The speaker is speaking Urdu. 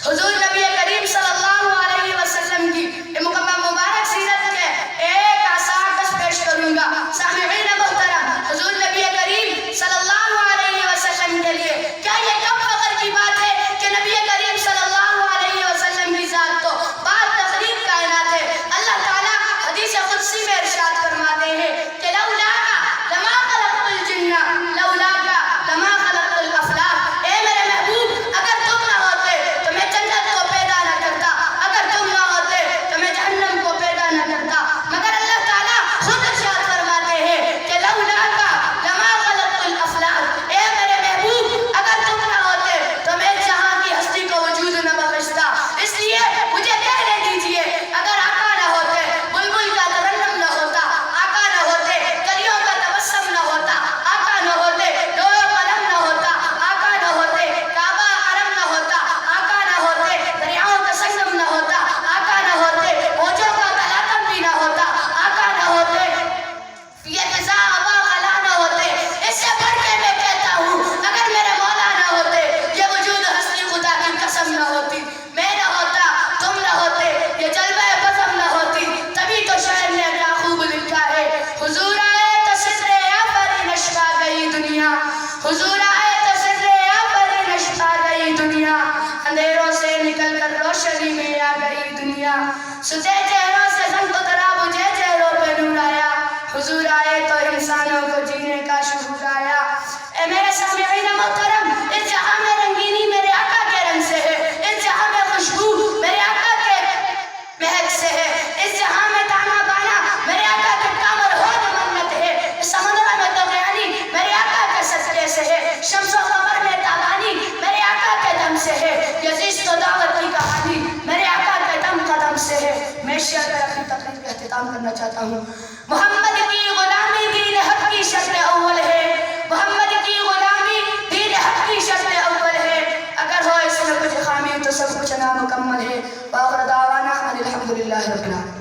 حضور نبی کریم صلی اللہ علیہ وسلم کی مکمل مبارک سیرت کے ایک آثار بس پیش کروں گا۔ سامعین محترم، حضور نبی کریم صلی اللہ علیہ وسلم کے لیے کیا یہ کم فخر کی بات ہے کہ نبی کریم صلی اللہ علیہ وسلم کی ذات تو بعد تقریب کائنات ہے۔ اللہ تعالیٰ حدیث قدسی میں ارشاد فرماتے ہیں کہ لولاک لما خلقت الجن لولاک لما خلقت الافلاک، اے میرے محبوب اگر تم نہ ہوتے تو میں جنت کو پیدا نہ کرتا، اگر تم نہ ہوتے تو میں جہنم کو پیدا نہ کرتا۔ مگر اللہ تعالیٰ خود ارشاد فرماتے ہیں کہ لولاک لما خلقت الافلاک، اے میرے محبوب اگر تم نہ ہوتے تو میں جہاں کی ہستی کو وجود نہ بخشتا۔ اس لیے مجھے کہنے دیجئے، اگر آقا نہ ہوتے بلبل کا ترنم نہ ہوتا، آقا نہ ہوتے کلیوں کا تبسم نہ ہوتا، آقا نہ ہوتے لوح قلم نہ ہوتا، آقا نہ ہوتے کعبہ حرم نہ ہوتا، آقا نہ ہوتے دریاؤں کا سنگم نہ ہوتا، آقا نہ ہوتے موجوں کا تلاطم بھی نہ ہوتا، آقا نہ ہوتے یہ فضا ہوا خلا نہ ہوتے۔ اس سے بڑھ کے میں کہتا ہوں اگر میرے مولا نہ ہوتے یہ وجود ہستی خدا کی قسم نہ ہوتی، میں نہ ہوتا تم نہ ہوتے یہ جلوہ بزم نہ ہوتی۔ تبھی تو شاعر نے کیا خوب لکھا ہے، حضور آئے تو سدرے آفرینش پا گئی دنیا، حضور آئے تو سدرے آفرینش پا گئی دنیا، اندھیروں سے نکل کر روشنی میں آ گئی دنیا، سجے چہروں سے زنگ اترا بجھے چہروں پہ نور آیا، حضور آئے تو انسانوں کو جینے کا شعور آیا۔ اے میرے سامعین محترم، اس جہاں میں رنگینی میرے آقا کے رنگ سے ہے، اس جہاں میں خوشبو میرے آقا کے مہک سے ہے، اس جہاں میں تانا بانا میرے آقا کے کامر ہود منت ہے، اس سمندر میں طغیانی میرے آقا کے صدقے سے ہے، شمس و قمر میں تابانی میرے آقا کے دم سے ہے، یزید و دعوت کی کہانی میرے آقا کے دم قدم سے ہے۔ میں شعر پر اپنی تقریر کا اختتام کرنا چاہتا ہوں۔ محمد کی غلامی دین حق کی شرط اول ہے، محمد کی غلامی دین حق کی شرط اول ہے، اگر ہو اس میں کچھ خامی تو سب کچھ نامکمل ہے۔ وآخر دعوانا ان الحمدللہ رب العالمین۔